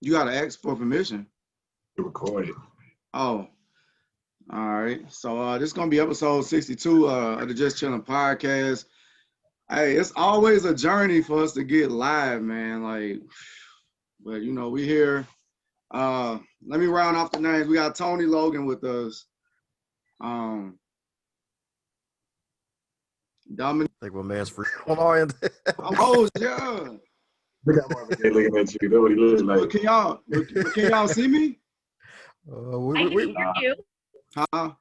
You got to ask for permission. To record it. Oh, all right. So this is gonna be episode 62 of the Just Chilling podcast. Hey, it's always a journey for us to get live, man. Like, but we here. Let me round off the names. We got Tony Logan with us. Dominic. I think my man's free on our end. Oh yeah. Look at Marvin Gaye looking at you. That's what he looks But like. can y'all see me? I can hear you. Huh?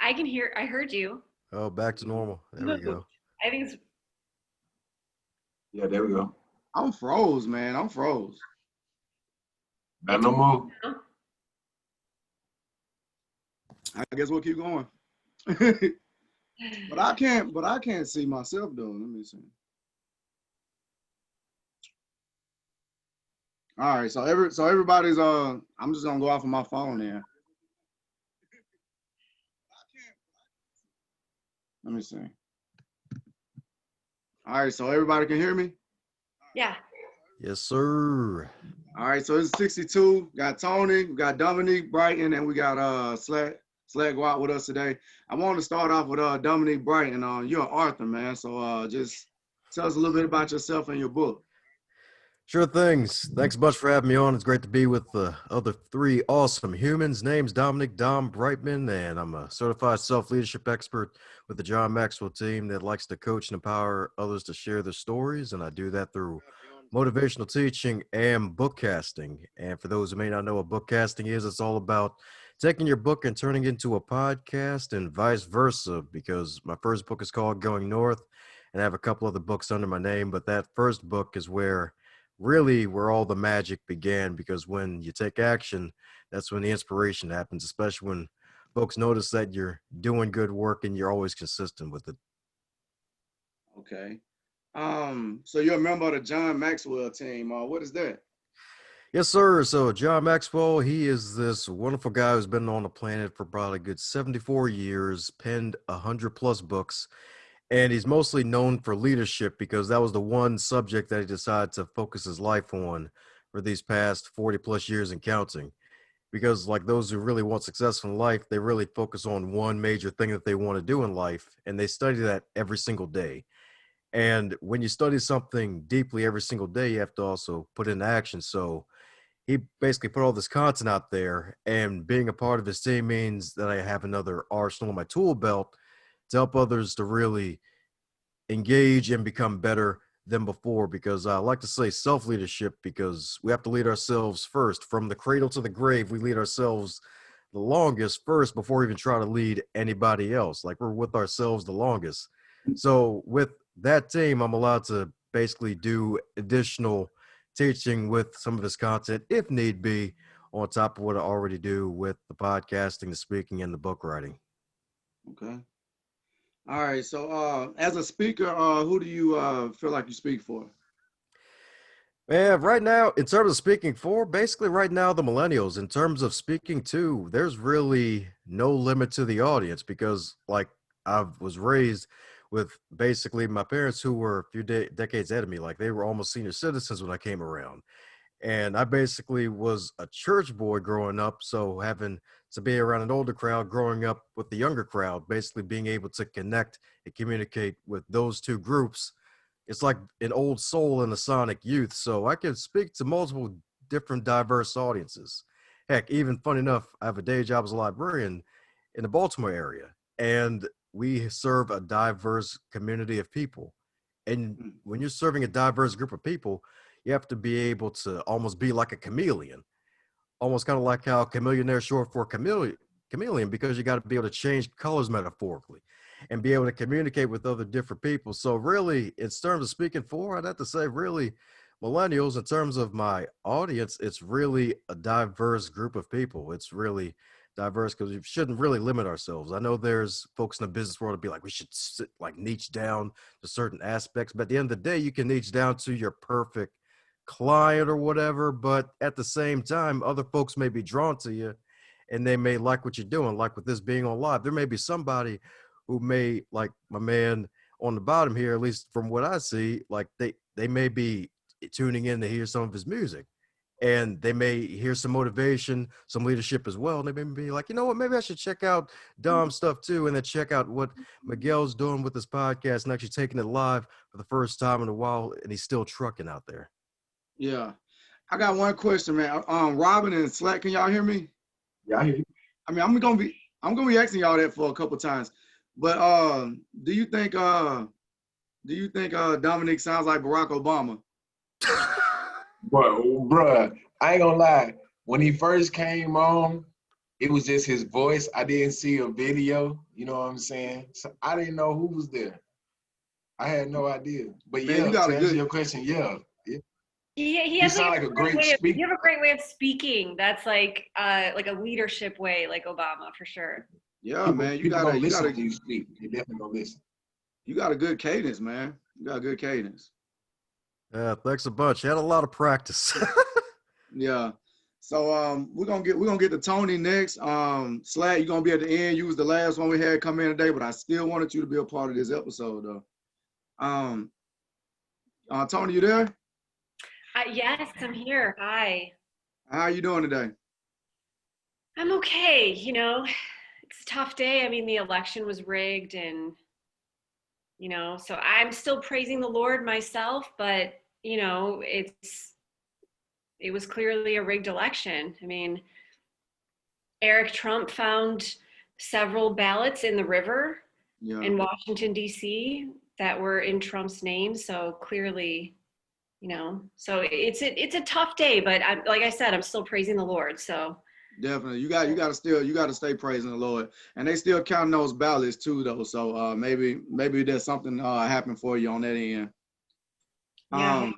I can hear. I heard you. Oh, back to normal. There we go. I think it's. Yeah, there we go. I'm froze, man. I'm froze. Not no more. I guess we'll keep going. But I can't see myself though. Let me see. All right, so everybody's I'm just gonna go off of my phone there. Let me see. All right, so everybody can hear me? Yeah. Yes, sir. All right, so it's 62. Got Tony, we got Dominique Brighton, and we got Slag Watt with us today. I want to start off with Dominique Brighton. You're an author, man. So just tell us a little bit about yourself and your book. Sure things. Thanks a bunch for having me on. It's great to be with the other three awesome humans. Name's Dominic Dom Brightman, and I'm a certified self-leadership expert with the John Maxwell team that likes to coach and empower others to share their stories, and I do that through motivational teaching and bookcasting. And for those who may not know what bookcasting is, it's all about taking your book and turning it into a podcast and vice versa, because my first book is called Going North, and I have a couple other books under my name, but that first book is where all the magic began, because when you take action, that's when the inspiration happens, especially when folks notice that you're doing good work and you're always consistent with it. Okay. So you're a member of the John Maxwell team. What is that? Yes, sir. So John Maxwell, he is this wonderful guy who's been on the planet for probably a good 74 years, penned 100+ books. And he's mostly known for leadership because that was the one subject that he decided to focus his life on for these past 40+ years and counting. Because like those who really want success in life, they really focus on one major thing that they want to do in life, and they study that every single day. And when you study something deeply every single day, you have to also put it into action. So he basically put all this content out there, and being a part of his team means that I have another arsenal in my tool belt to help others to really engage and become better than before, because I like to say self-leadership, because we have to lead ourselves first. From the cradle to the grave, we lead ourselves the longest first before we even try to lead anybody else. Like, we're with ourselves the longest. So with that team, I'm allowed to basically do additional teaching with some of his content if need be, on top of what I already do with the podcasting, the speaking, and the book writing. Okay. All right. So as a speaker, who do you feel like you speak for? Man, right now, in terms of speaking for, basically right now, the millennials. In terms of speaking to, there's really no limit to the audience, because like I was raised with basically my parents who were a few decades ahead of me. Like, they were almost senior citizens when I came around. And I basically was a church boy growing up. So having to be around an older crowd, growing up with the younger crowd, basically being able to connect and communicate with those two groups, it's like an old soul and a sonic youth. So I can speak to multiple different diverse audiences. Heck, even funny enough, I have a day job as a librarian in the Baltimore area, and we serve a diverse community of people. And when you're serving a diverse group of people, you have to be able to almost be like a chameleon, almost kind of like how chameleon is short for chameleon, because you got to be able to change colors metaphorically and be able to communicate with other different people. So really, in terms of speaking for, I'd have to say really millennials. In terms of my audience, it's really a diverse group of people. It's really diverse because we shouldn't really limit ourselves. I know there's folks in the business world to be like, we should like niche down to certain aspects, but at the end of the day, you can niche down to your perfect client or whatever, but at the same time, other folks may be drawn to you and they may like what you're doing. Like with this being on live, there may be somebody who may, like my man on the bottom here, at least from what I see, like they may be tuning in to hear some of his music. and they may hear some motivation, some leadership as well. And they may be like, you know what, maybe I should check out Dom's stuff too, and then check out what Miguel's doing with his podcast and actually taking it live for the first time in a while, and he's still trucking out there. Yeah. I got one question, man. Robin and Slack, can y'all hear me? Yeah, I hear you. I mean, I'm gonna be asking y'all that for a couple times, but do you think Dominic sounds like Barack Obama? But, bruh, I ain't gonna lie. When he first came on, it was just his voice. I didn't see a video. You know what I'm saying? So I didn't know who was there. I had no idea. But Man, yeah, you got to a answer good. your question, yeah. He You has sound like like a great speaker. you have a great way of speaking. That's like a leadership way, like Obama for sure. Yeah, man, People gonna listen when you speak. They definitely gonna listen. you got a good cadence, man. You got a good cadence. Yeah, thanks a bunch. Had a lot of practice. Yeah. So we're gonna get to Tony next. Slack, you're gonna be at the end. You was the last one we had come in today, but I still wanted you to be a part of this episode though. Tony, you there? Yes, I'm here. Hi. How are you doing today? I'm okay. You know, it's a tough day. I mean, the election was rigged, and so I'm still praising the Lord myself, but it was clearly a rigged election. I mean, Eric Trump found several ballots in the river in Washington, D.C. that were in Trump's name. So clearly, so it's a tough day, but like I said, I'm still praising the Lord. So definitely, you got to stay praising the Lord, and they still counting those ballots too, though. So maybe there's something happened for you on that end. Yeah.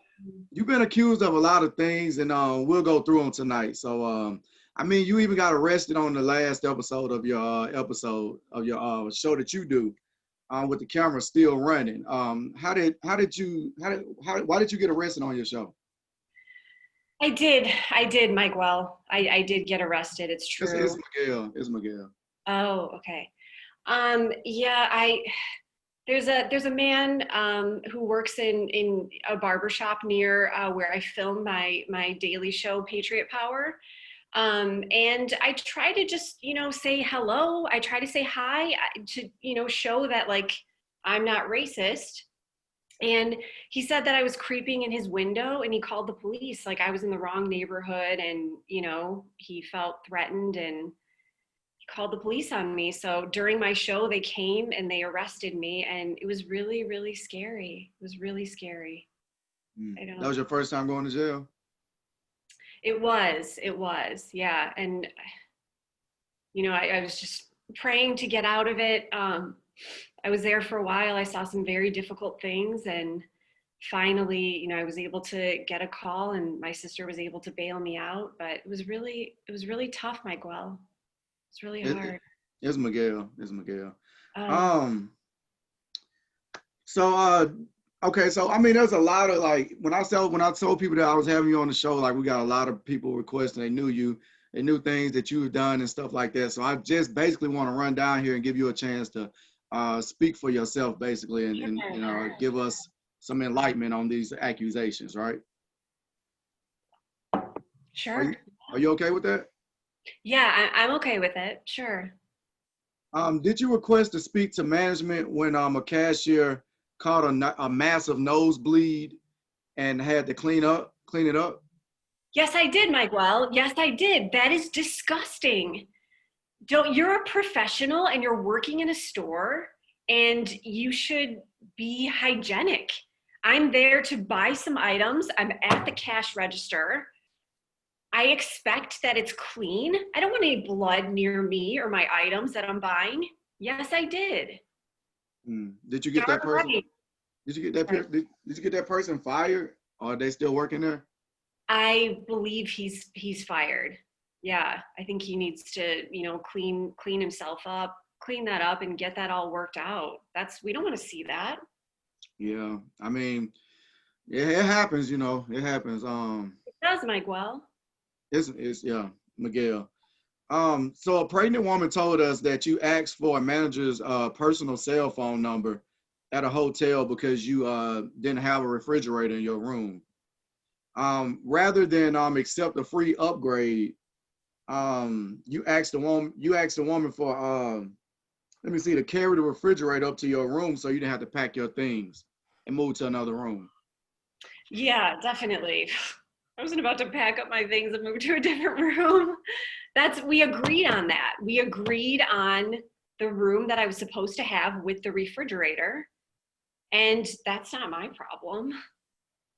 You've been accused of a lot of things, and we'll go through them tonight. So I mean, you even got arrested on the last episode of your show that you do, with the camera still running. Why did you get arrested on your show? I did, Miguel. I did get arrested. It's true. It's Miguel. Oh, okay. Yeah, there's a man who works in a barbershop near where I film my daily show, Patriot Power. And I try to just, say hello. I try to say hi to, show that like I'm not racist. And he said that I was creeping in his window, and he called the police, like I was in the wrong neighborhood, and he felt threatened, and he called the police on me. So during my show, they came and they arrested me, and it was really, really scary. It was really scary. That was your first time going to jail? It was, yeah. And I was just praying to get out of it. I was there for a while. I saw some very difficult things, and finally, I was able to get a call, and my sister was able to bail me out. But it was really tough, Miguel. It's really hard. It's Miguel. Okay, so I mean, there's a lot of like when I told people that I was having you on the show, like we got a lot of people requesting. They knew you, they knew things that you've done and stuff like that. So I just basically want to run down here and give you a chance to speak for yourself, basically, and give us some enlightenment on these accusations, right? Sure. Are you okay with that? Yeah, I'm okay with it. Sure. Did you request to speak to management when a cashier caught a massive nosebleed and had to clean it up? Yes, I did, Miguel. Yes, I did. That is disgusting. You're a professional and you're working in a store, and you should be hygienic. I'm there to buy some items. I'm at the cash register. I expect that it's clean. I don't want any blood near me or my items that I'm buying. Yes, I did. Did you get that person? Right. Did you get that person fired, or are they still working there? I believe he's fired. Yeah, I think he needs to, clean himself up, clean that up, and get that all worked out. We don't want to see that. Yeah, I mean, it happens. It happens. It does, Miguel. It's Miguel. So a pregnant woman told us that you asked for a manager's personal cell phone number at a hotel because you didn't have a refrigerator in your room. rather than accept a free upgrade, you asked the woman for let me see, to carry the refrigerator up to your room so you didn't have to pack your things and move to another room. Yeah, definitely. I wasn't about to pack up my things and move to a different room. We agreed on that. We agreed on the room that I was supposed to have with the refrigerator. And that's not my problem.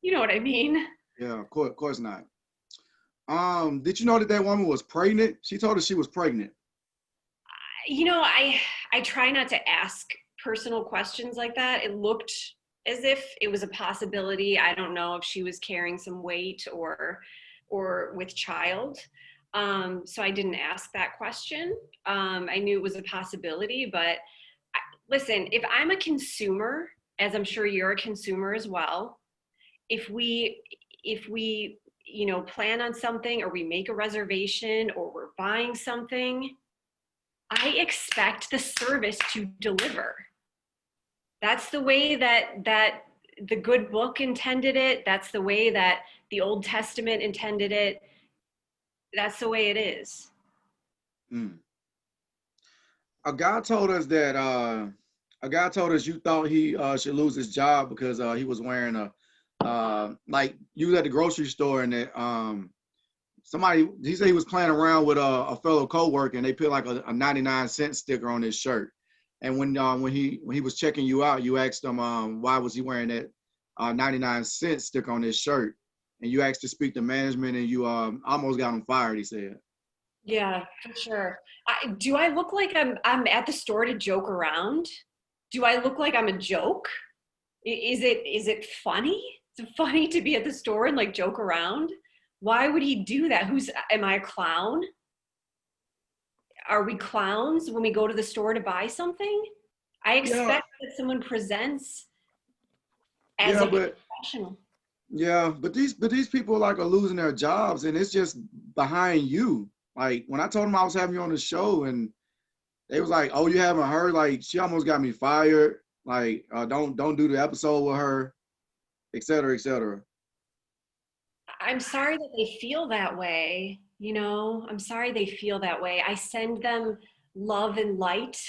You know what I mean? Yeah, of course not. Did you know that woman was pregnant? She told us she was pregnant. You know, I try not to ask personal questions like that. It looked as if it was a possibility. I don't know if she was carrying some weight or with child. So I didn't ask that question. I knew it was a possibility, but listen, if I'm a consumer, as I'm sure you're a consumer as well, if we plan on something, or we make a reservation, or we're buying something, I expect the service to deliver. That's the way that the good book intended it. That's the way that the Old Testament intended it. That's the way it is. A guy told us you thought he should lose his job because he was wearing like you was at the grocery store, and that he said he was playing around with a fellow coworker, and they put like a 99-cent sticker on his shirt. And when he was checking you out, you asked him why was he wearing that 99-cent sticker on his shirt, and you asked to speak to management, and you almost got him fired, he said. Yeah, for sure. Do I look like I'm at the store to joke around? Do I look like I'm a joke? Is it funny? Is it funny to be at the store and like joke around? Why would he do that? Am I a clown? Are we clowns when we go to the store to buy something? I expect that someone presents as a professional. Yeah, but these people like are losing their jobs, and it's just behind you. Like when I told them I was having you on the show, and they was like, "Oh, you haven't heard? Like she almost got me fired. Like don't do the episode with her, et cetera, et cetera." I'm sorry that they feel that way. I'm sorry they feel that way. I send them love and light,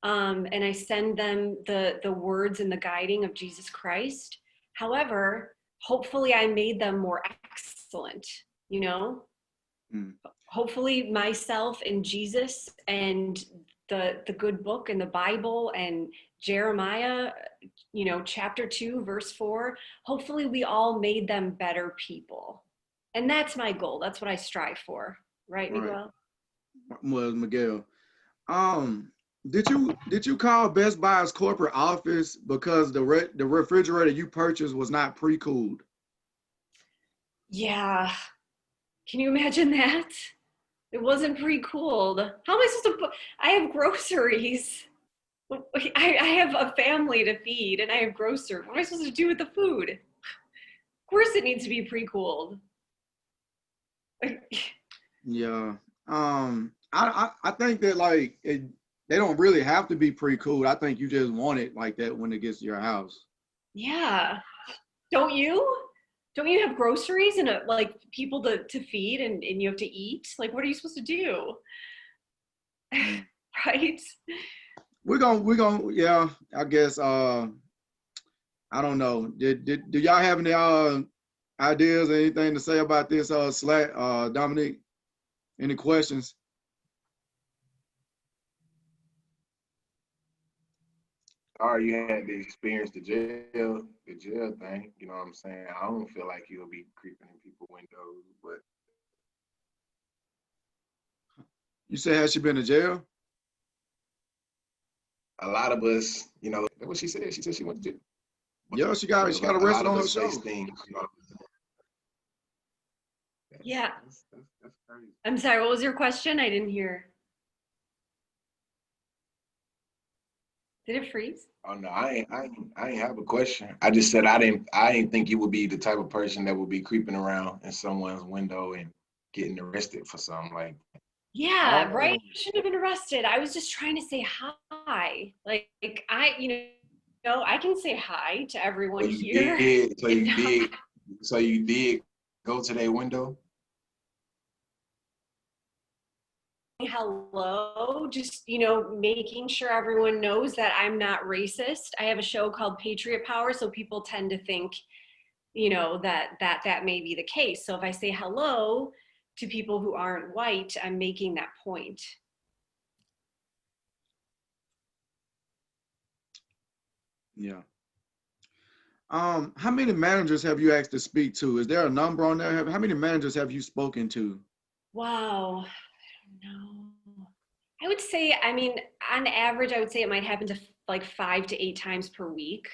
and I send them the words and the guiding of Jesus Christ. However, hopefully I made them more excellent, Hopefully myself and Jesus and the good book and the Bible and Jeremiah, chapter 2, verse 4, hopefully we all made them better people. And that's my goal. That's what I strive for. Right, Miguel? Well, Miguel. Did you call Best Buy's corporate office because the refrigerator you purchased was not pre-cooled? Yeah. Can you imagine that? It wasn't pre-cooled. How am I supposed to I have groceries. I have a family to feed, and I have groceries. What am I supposed to do with the food? Of course it needs to be pre-cooled. Yeah. I think that like they don't really have to be pre-cooled. I think you just want it like that when it gets to your house. Yeah. Don't you? Don't you have groceries and like people to feed and you have to eat? Like, what are you supposed to do? Right? We're gonna yeah, I guess I don't know. Do y'all have any ideas or anything to say about this Slack, Dominique? Any questions? Sorry you had to experience the jail thing. You know what I'm saying? I don't feel like you'll be creeping in people's windows, but You said has she been to jail? a lot of us, that's what she said. She said she went to jail. Yeah, she got arrested on her show. Things, Yeah. That's crazy. I'm sorry, what was your question? I didn't hear. Did it freeze? Oh no, I ain't have a question. I just said I didn't think you would be the type of person that would be creeping around in someone's window and getting arrested for something like that. Yeah, right. I shouldn't have been arrested. I was just trying to say hi. Like I can say hi to everyone here. So you did go to their window? Hello, just making sure everyone knows that I'm not racist. I have a show called Patriot Power, so people tend to think that may be the case. So if I say hello to people who aren't white, I'm making that point. Yeah. How many managers have you asked to speak to? Is there a number on there? How many managers have you spoken to? Wow, I don't know. I would say, I mean, on average, I would say it might happen to like 5 to 8 times per week,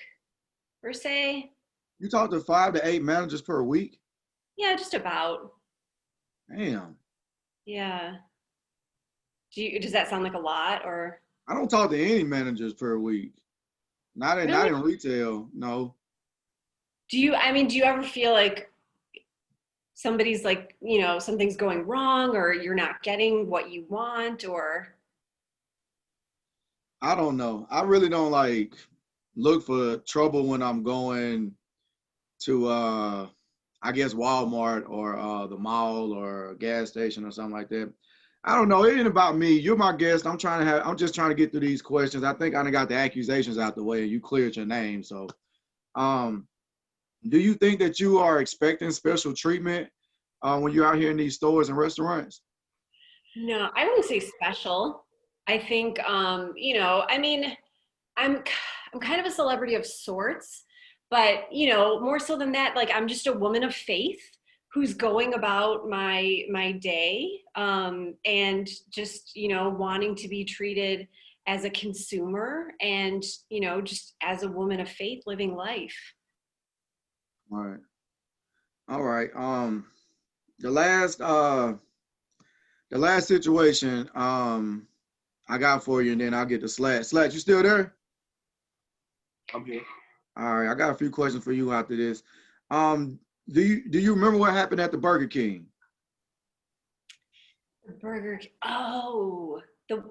per se. You talk to 5 to 8 managers per week? Yeah, just about. Damn. Yeah. Does that sound like a lot or? I don't talk to any managers per week. Not Really? in retail, no. Do you ever feel like somebody's like, something's going wrong or you're not getting what you want or? I don't know. I really don't like look for trouble when I'm going to I guess Walmart or the mall or a gas station or something like that. I don't know. It ain't about me. You're my guest. I'm just trying to get through these questions. I think I done got the accusations out the way and you cleared your name. So do you think that you are expecting special treatment when you're out here in these stores and restaurants? No, I wouldn't say special. I think, I mean, I'm kind of a celebrity of sorts, but more so than that, like I'm just a woman of faith who's going about my day, and just wanting to be treated as a consumer and just as a woman of faith living life. All right. The last situation I got for you, and then I'll get to Slat. Slat, you still there? I'm here. All right, I got a few questions for you after this. Do you remember what happened at the Burger King? Burger King. Oh, the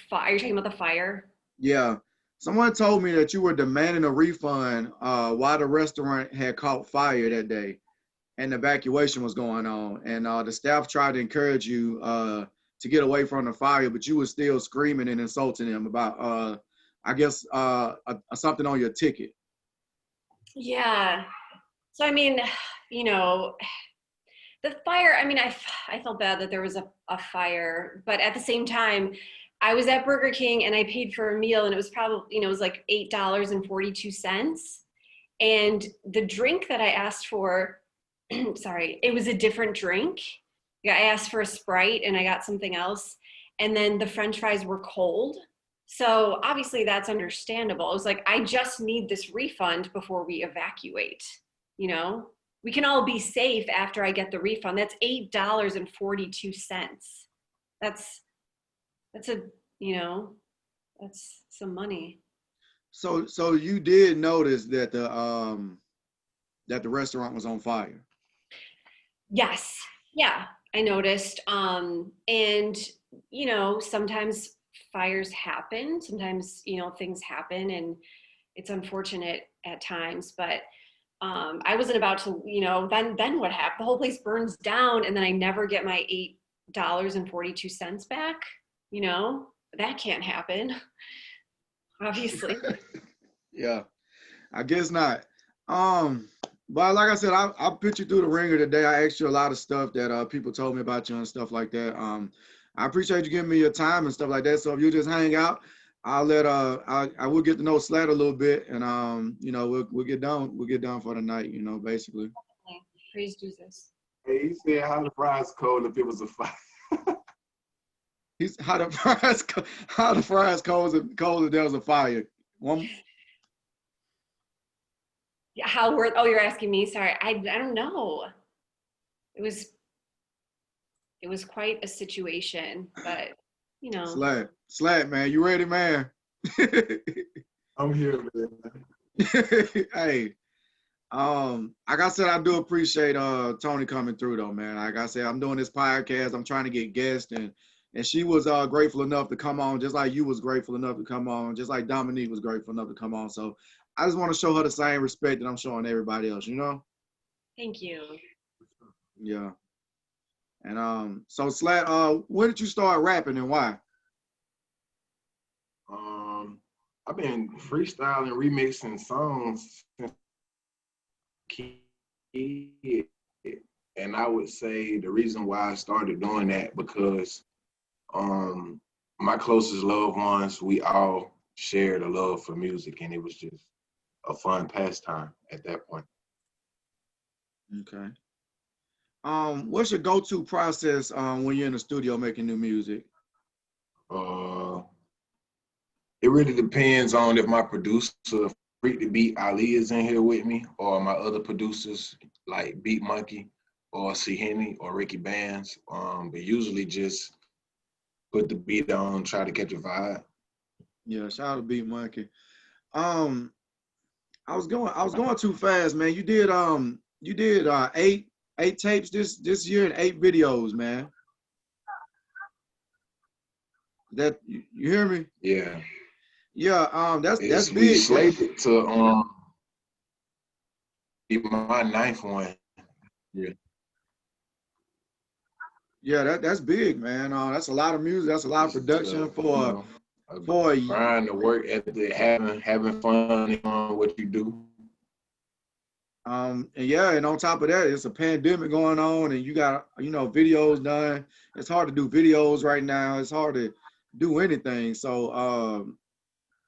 fire. You're talking about the fire? Yeah. Someone told me that you were demanding a refund while the restaurant had caught fire that day and the evacuation was going on. And the staff tried to encourage you to get away from the fire, but you were still screaming and insulting them about, I guess, something on your ticket. Yeah. So, I mean, the fire, I mean, I felt bad that there was a fire, but at the same time, I was at Burger King and I paid for a meal and it was probably, it was like $8.42. And the drink that I asked for, sorry, it was a different drink. Yeah, I asked for a Sprite and I got something else. And then the French fries were cold. So obviously that's understandable. It was like, I just need this refund before we evacuate, We can all be safe after I get the refund. That's $8.42. That's that's some money. So you did notice that the restaurant was on fire? Yes. Yeah, I noticed. And sometimes fires happen. Sometimes, things happen and it's unfortunate at times, but I wasn't about to, then what happened? The whole place burns down and then I never get my $8.42 back. That can't happen, obviously. Yeah, I guess not. But like I said, I put you through the ringer today. I asked you a lot of stuff that people told me about you and stuff like that. I appreciate you giving me your time and stuff like that. So if you just hang out, I will get to know Slat a little bit, and we'll get done. We'll get done for the night. Basically. Praise Jesus. Hey, he said how the fries cold if it was a fire. He's how the fries cold if there was a fire. Yeah, you're asking me. Sorry, I don't know. It was quite a situation, but Slat, man, you ready, man? I'm here, man. Hey, like I said, I do appreciate Tony coming through though, man. Like I said, I'm doing this podcast. I'm trying to get guests, and she was grateful enough to come on, just like you was grateful enough to come on, just like Dominique was grateful enough to come on. So I just want to show her the same respect that I'm showing everybody else, Thank you. Yeah. And so Slat, when did you start rapping and why? I've been freestyling, remixing songs since kid, and I would say the reason why I started doing that because my closest loved ones, we all shared a love for music, and it was just a fun pastime at that point. Okay. What's your go-to process when you're in the studio making new music? Uh, it really depends on if my producer, Freak the Beat Ali, is in here with me, or my other producers like Beat Monkey or C Henny or Ricky Bands. But usually just put the beat on, try to catch a vibe. Yeah, shout out to Beat Monkey. Um, I was going too fast, man. You did eight tapes this year and 8 videos, man. That you hear me? Yeah, Yeah, that's we big. slated to be my ninth one. Yeah, Yeah, that's big, man. That's a lot of music. That's a lot of it's production a for grind, to work ethic, having fun on what you do. and yeah, and on top of that, it's a pandemic going on, and you got videos done. It's hard to do videos right now. It's hard to do anything. So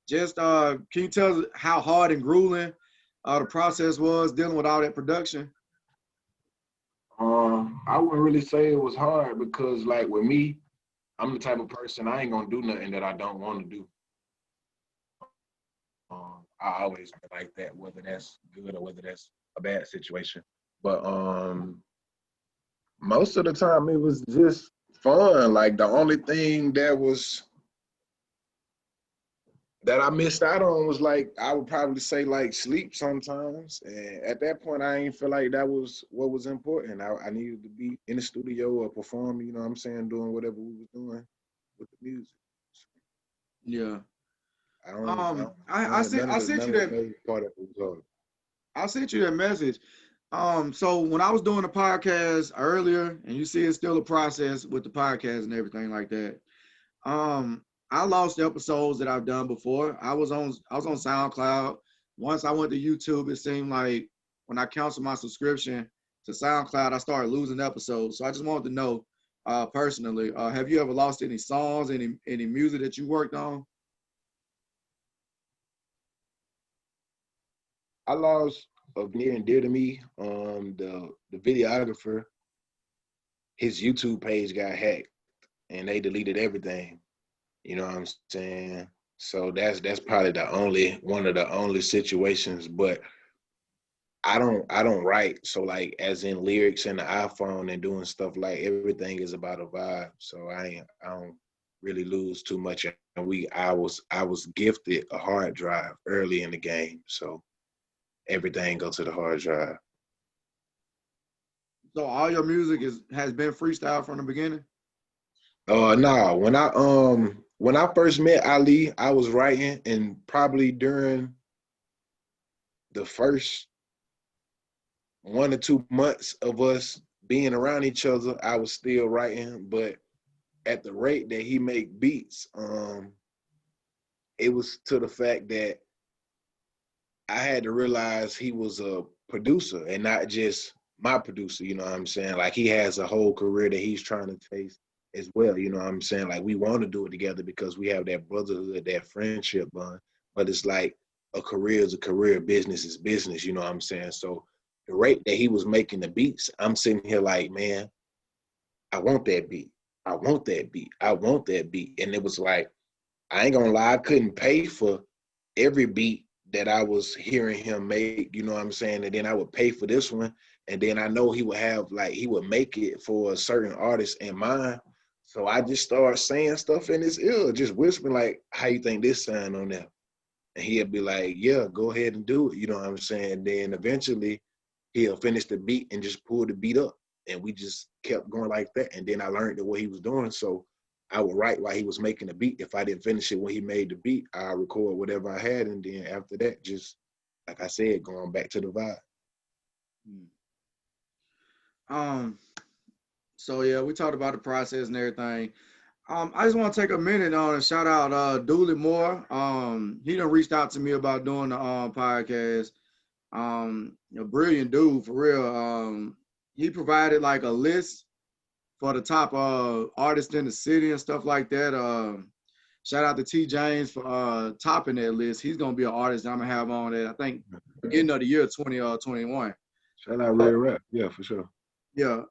just can you tell us how hard and grueling the process was dealing with all that production? I wouldn't really say it was hard because, like, with me, I'm the type of person I ain't gonna do nothing that I don't want to do. I always been like that, whether that's good or whether that's a bad situation. But most of the time, it was just fun. Like the only thing that I missed out on was, like, I would probably say, like, sleep sometimes. And at that point, I ain't feel like that was what was important. I needed to be in the studio or performing, you know what I'm saying, doing whatever we was doing with the music. Yeah. I don't, I sent I sent none you of the that major part of it was hard. I sent you that message. So when I was doing the podcast earlier, and you see it's still a process with the podcast and everything like that. I lost episodes that I've done before. I was on SoundCloud. Once I went to YouTube, it seemed like when I canceled my subscription to SoundCloud, I started losing episodes. So I just wanted to know, personally, have you ever lost any songs, any music that you worked on? I lost a near and dear to me. The videographer, his YouTube page got hacked and they deleted everything. You know what I'm saying? So that's probably the only one of the only situations. But I don't write. So, like, as in lyrics in the iPhone and doing stuff, like, everything is about a vibe. So I don't really lose too much. And I was gifted a hard drive early in the game. So everything go to the hard drive. So all your music has been freestyle from the beginning? No, when I first met Ali, I was writing, and probably during the first 1 or 2 months of us being around each other, I was still writing. But at the rate that he make beats, it was to the fact that I had to realize he was a producer and not just my producer, you know what I'm saying? Like, he has a whole career that he's trying to chase as well, you know what I'm saying? Like, we want to do it together because we have that brotherhood, that friendship bond. But it's like, a career is a career, business is business, you know what I'm saying? So the rate that he was making the beats, I'm sitting here like, man, I want that beat. I want that beat. I want that beat. And it was like, I ain't gonna lie, I couldn't pay for every beat that I was hearing him make, you know what I'm saying? And then I would pay for this one. And then I know he would have, like, he would make it for a certain artist in mind. So I just started saying stuff in his ear, just whispering, like, how you think this sound on there? And he'll be like, yeah, go ahead and do it. You know what I'm saying? And then eventually he'll finish the beat and just pull the beat up. And we just kept going like that. And then I learned what he was doing. So I would write while he was making the beat. If I didn't finish it when he made the beat, I record whatever I had. And then after that, just, like I said, going back to the vibe. Um, So yeah, we talked about the process and everything. I just want to take a minute on and shout out Dooley Moore. He done reached out to me about doing the podcast. A brilliant dude for real. He provided like a list for the top artists in the city and stuff like that. Shout out to T James for topping that list. He's gonna be an artist that I'm gonna have on that I think beginning of the year 2021. Shout out Red Rap, yeah, for sure. Yeah.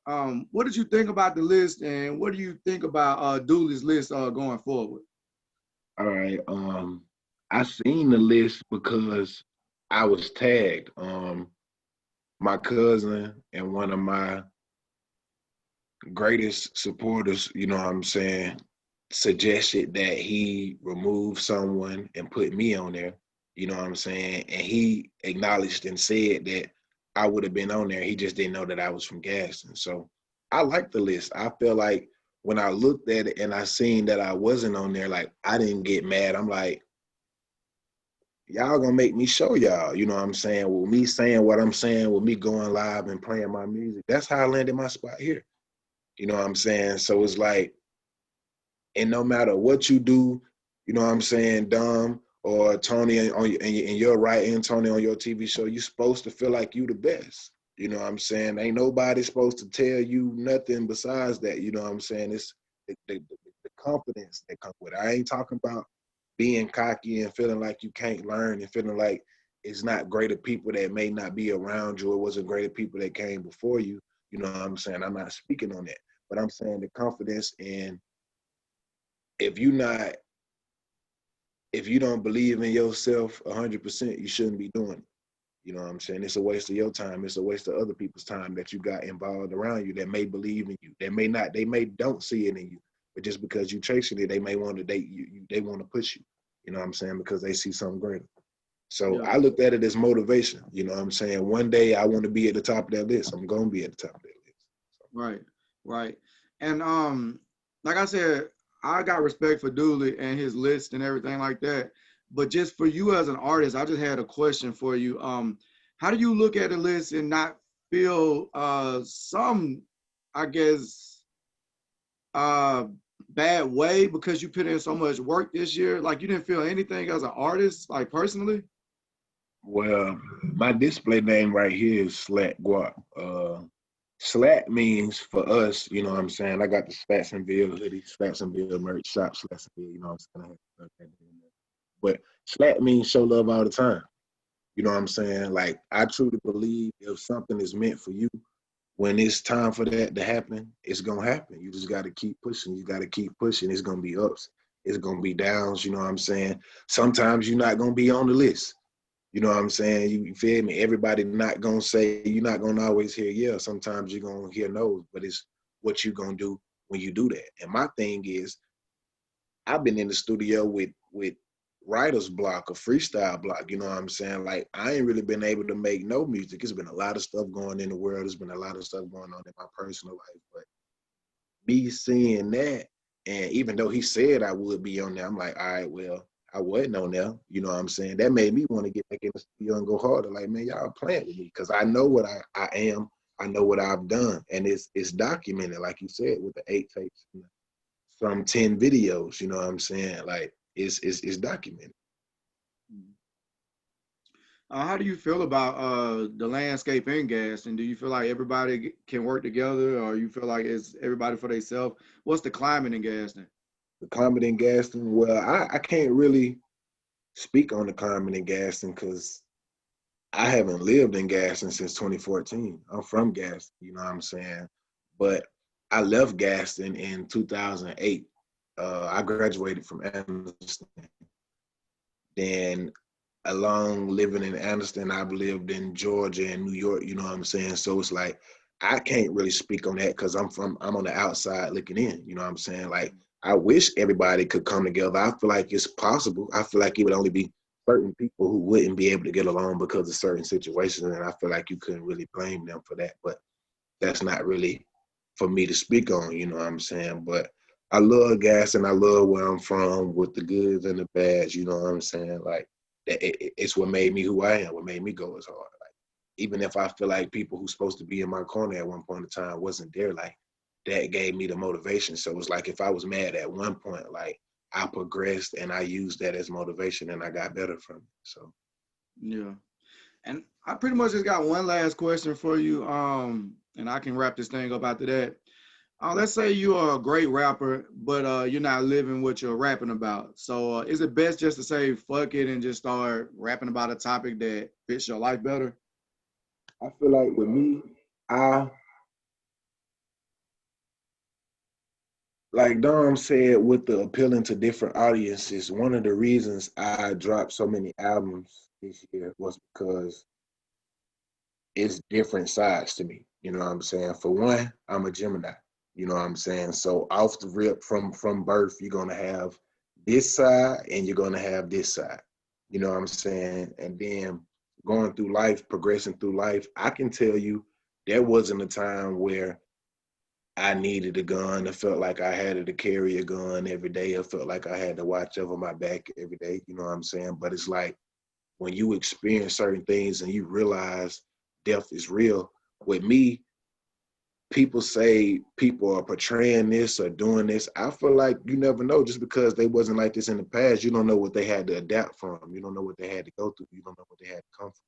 What did you think about the list, and what do you think about Dooley's list going forward? All right. I seen the list because I was tagged. My cousin and one of my greatest supporters, you know what I'm saying, suggested that he remove someone and put me on there, you know what I'm saying? And he acknowledged and said that I would have been on there. He just didn't know that I was from Gaston. So I like the list. I feel like when I looked at it and I seen that I wasn't on there, like I didn't get mad. I'm like, y'all gonna make me show y'all, you know what I'm saying? With me saying what I'm saying, with me going live and playing my music, that's how I landed my spot here. You know what I'm saying? So it's like, and no matter what you do, you know what I'm saying, Dom or Tony, and you're writing, Tony, on your TV show, you're supposed to feel like you the best. You know what I'm saying? Ain't nobody supposed to tell you nothing besides that. You know what I'm saying? It's the confidence that comes with it. I ain't talking about being cocky and feeling like you can't learn and feeling like it's not greater people that may not be around you or wasn't greater people that came before you. You know what I'm saying? I'm not speaking on that. But I'm saying the confidence in if you don't believe in yourself 100%, you shouldn't be doing it. You know what I'm saying? It's a waste of your time. It's a waste of other people's time that you got involved around you that may believe in you. They may don't see it in you, but just because you chasing it, they may want to date you. They want to push you. You know what I'm saying? Because they see something greater. So Yeah. I looked at it as motivation. You know what I'm saying? One day I want to be at the top of that list. I'm gonna be at the top of that list. Right, right. And like I said, I got respect for Dooley and his list and everything like that. But just for you as an artist, I just had a question for you. How do you look at a list and not feel some, I guess, uh bad way because you put in so much work this year? Like you didn't feel anything as an artist, like personally? Well, my display name right here is Slat Guap. Slat means for us, you know what I'm saying? I got the Slatsonville hoodie, Slatsonville merch shop, Slatsonville, you know what I'm saying? But Slat means show love all the time. You know what I'm saying? Like, I truly believe if something is meant for you, when it's time for that to happen, it's going to happen. You just got to keep pushing. You got to keep pushing. It's going to be ups. It's going to be downs. You know what I'm saying? Sometimes you're not going to be on the list. You know what I'm saying? You feel me? Everybody not going to say, you're not going to always hear yeah. Sometimes you're going to hear no's, but it's what you going to do when you do that. And my thing is, I've been in the studio with writer's block or freestyle block, you know what I'm saying? Like, I ain't really been able to make no music. It's been a lot of stuff going in the world. There's been a lot of stuff going on in my personal life. But me seeing that, and even though he said I would be on there, I'm like, all right, well, I wasn't on there. You know what I'm saying? That made me want to get back in the studio and go harder. Like, man, y'all playing with me because I know what I am. I know what I've done. And it's documented, like you said, with the 8 tapes, some 10 videos, you know what I'm saying? Like, it's documented. How do you feel about the landscape in Gaston? Do you feel like everybody can work together, or you feel like it's everybody for themselves? What's the climate in Gaston? The climate in Gaston, well, I can't really speak on the climate in Gaston because I haven't lived in Gaston since 2014. I'm from Gaston, you know what I'm saying? But I left Gaston in 2008. I graduated from Anderson. Then along living in Anderson, I've lived in Georgia and New York, you know what I'm saying? So it's like, I can't really speak on that because I'm on the outside looking in, you know what I'm saying? Like, I wish everybody could come together. I feel like it's possible. I feel like it would only be certain people who wouldn't be able to get along because of certain situations. And I feel like you couldn't really blame them for that. But that's not really for me to speak on, you know what I'm saying? But I love gas and I love where I'm from with the goods and the bads, you know what I'm saying? Like, it's what made me who I am, what made me go as hard. Like, even if I feel like people who's supposed to be in my corner at one point in time wasn't there, like, that gave me the motivation. So it's like if I was mad at one point, like I progressed and I used that as motivation and I got better from it. So Yeah. And I pretty much just got one last question for you. And I can wrap this thing up after that. Let's say you're a great rapper, but you're not living what you're rapping about. So is it best just to say fuck it and just start rapping about a topic that fits your life better? I feel like with me, I like Dom said, with the appealing to different audiences, one of the reasons I dropped so many albums this year was because it's different sides to me. You know what I'm saying? For one, I'm a Gemini. You know what I'm saying? So off the rip from birth, you're gonna have this side and you're gonna have this side. You know what I'm saying? And then going through life, progressing through life, I can tell you there wasn't a time where I needed a gun. I felt like I had to carry a gun every day. I felt like I had to watch over my back every day. You know what I'm saying? But it's like when you experience certain things and you realize death is real. With me, people say people are portraying this or doing this. I feel like you never know. Just because they wasn't like this in the past, you don't know what they had to adapt from. You don't know what they had to go through. You don't know what they had to come from.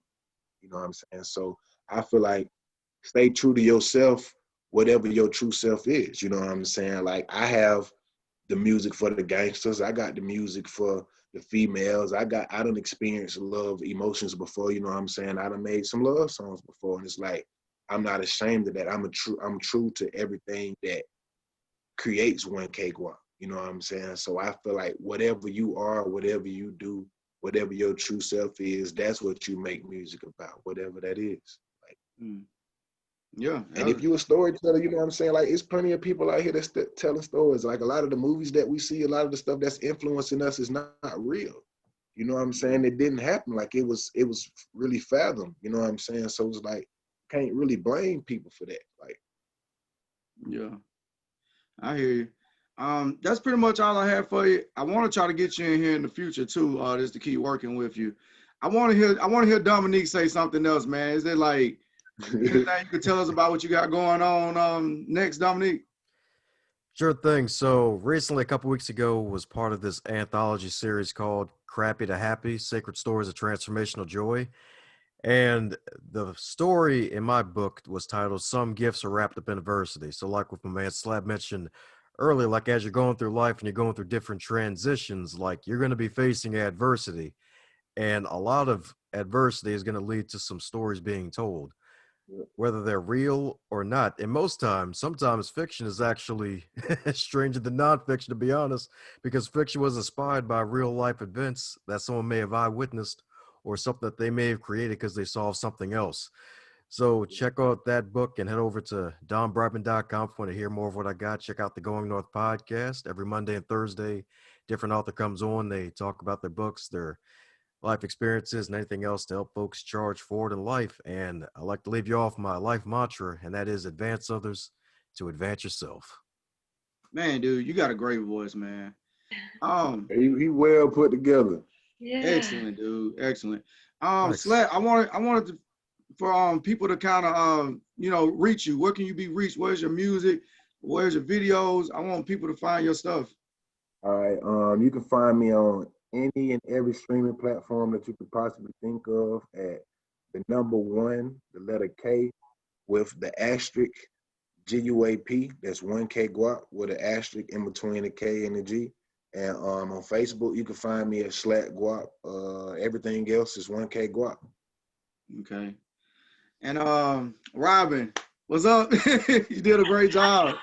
You know what I'm saying? So I feel like stay true to yourself, whatever your true self is. You know what I'm saying? Like I have the music for the gangsters. I got the music for the females. I don't experience love emotions before. You know what I'm saying? I done made some love songs before, and it's like I'm not ashamed of that. I'm true to everything that creates 1K Guap. You know what I'm saying? So I feel like whatever you are, whatever you do, whatever your true self is, that's what you make music about, whatever that is. Like, Mm. Yeah. and if you a storyteller, you know what I'm saying? Like, it's plenty of people out here that's telling stories. Like, a lot of the movies that we see, a lot of the stuff that's influencing us is not real. You know what I'm saying? It didn't happen. Like, it was really fathomed. You know what I'm saying? So it's like, can't really blame people for that. Like, Yeah, I hear you. That's pretty much all I have for you. I want to try to get you in here in the future too, just to keep working with you. I want to hear Dominique say something else, man. Is there like anything you could tell us about what you got going on next, Dominique? Sure thing. So recently, a couple weeks ago, was part of this anthology series called "Crappy to Happy: Sacred Stories of Transformational Joy." And the story in my book was titled "Some Gifts Are Wrapped Up in Adversity." So, like what my man Slab mentioned earlier, like as you're going through life and you're going through different transitions, like you're going to be facing adversity, and a lot of adversity is going to lead to some stories being told, whether they're real or not. And most times, sometimes fiction is actually stranger than nonfiction, to be honest, because fiction was inspired by real life events that someone may have eyewitnessed or something that they may have created because they saw something else. So check out that book and head over to donbrightman.com if you want to hear more of what I got. Check out the Going North podcast every Monday and Thursday. Different author comes on. They talk about their books, their life experiences, and anything else to help folks charge forward in life. And I like to leave you off my life mantra, and that is advance others to advance yourself. Man, dude, you got a great voice, man. Um, he well put together. Yeah. Excellent, dude. Excellent. Thanks. Slap, I wanted to, for people to kind of reach you. Where can you be reached? Where's your music? Where's your videos? I want people to find your stuff. All right. You can find me on any and every streaming platform that you could possibly think of at the number one, the letter K, with the asterisk GUAP. That's 1K Guap with an asterisk in between the K and the G. And on Facebook, you can find me at Slack Guap. Everything else is 1K Guap. Okay. And Robin, what's up? You did a great job.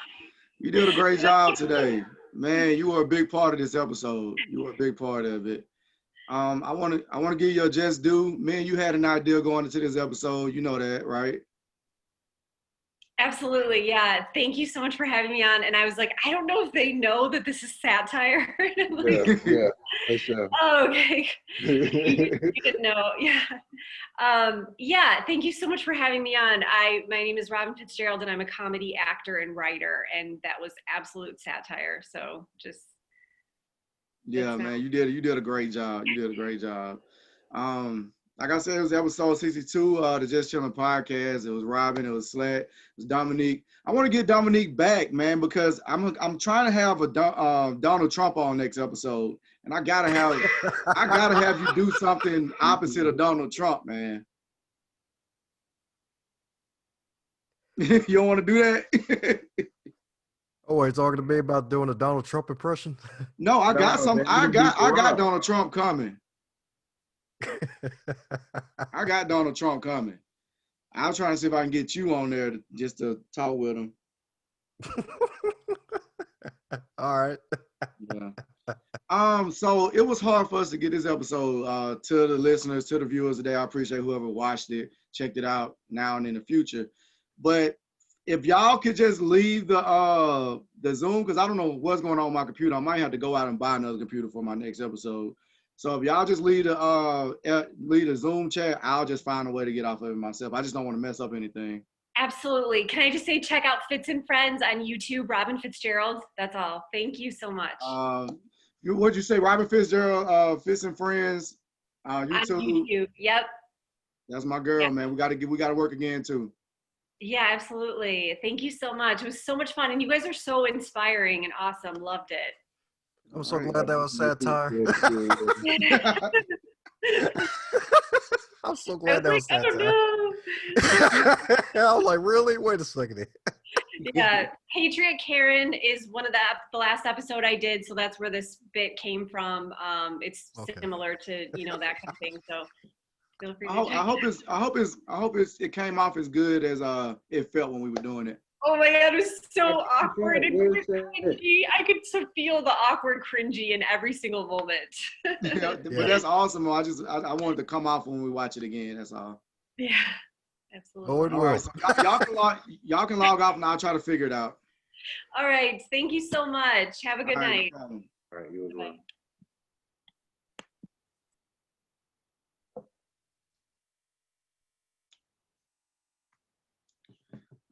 You did a great job today. Man, you were a big part of this episode. You were a big part of it. I want to give you a just due. Me and you had an idea going into this episode. You know that, right? Absolutely, yeah. Thank you so much for having me on. And I was like, I don't know if they know that this is satire. And I'm like, Yeah, for sure. oh, okay. You didn't know, yeah. Yeah, thank you so much for having me on. My name is Robin Fitzgerald, and I'm a comedy actor and writer, and that was absolute satire. So just Yeah, man, you did a great job. You did a great job. Like I said, it was episode 62, the Just Chilling podcast. It was Robin, it was Slat, it was Dominique. I want to get Dominique back, man, because I'm trying to have a Donald Trump on next episode, and I gotta have you do something opposite of Donald Trump, man. You don't want to do that? Oh, are you talking to me about doing a Donald Trump impression? No, I got No, some. man, I you got beat Rob. Donald Trump coming. I got Donald Trump coming. I'm trying to see if I can get you on there just to talk with him. All right. Yeah. So it was hard for us to get this episode to the listeners, to the viewers today. I appreciate whoever watched it, checked it out now and in the future. But if y'all could just leave the Zoom, because I don't know what's going on with my computer. I might have to go out and buy another computer for my next episode. So if y'all just leave the Zoom chat, I'll just find a way to get off of it myself. I just don't want to mess up anything. Absolutely. Can I just say, check out Fitz and Friends on YouTube, Robin Fitzgerald. That's all. Thank you so much. What'd you say, Robin Fitzgerald, Fitz and Friends, YouTube? On YouTube. Yep. That's my girl, Yep. man. We gotta work again too. Yeah, absolutely. Thank you so much. It was so much fun, and you guys are so inspiring and awesome. Loved it. I'm so glad that was satire. I'm so I glad that was was like, oh satire. no. I was like, really? Wait a second here. Yeah, Patriot Karen is one of the last episode I did, so that's where this bit came from. It's Okay. similar to that kind of thing. So feel free to I hope it came off as good as it felt when we were doing it. Oh my god, it was so awkward and cringy. I could feel the awkward cringy in every single moment. Yeah, but that's awesome. I wanted to come off when we watch it again. That's all. Yeah, absolutely. Oh, it All will. right, so y'all can log off and I'll try to figure it out. All right, thank you so much. Have a good All right, night. no problem. All right, you as well. Bye.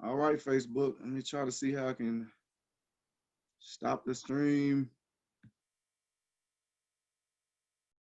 All right, Facebook. Let me try to see how I can stop the stream.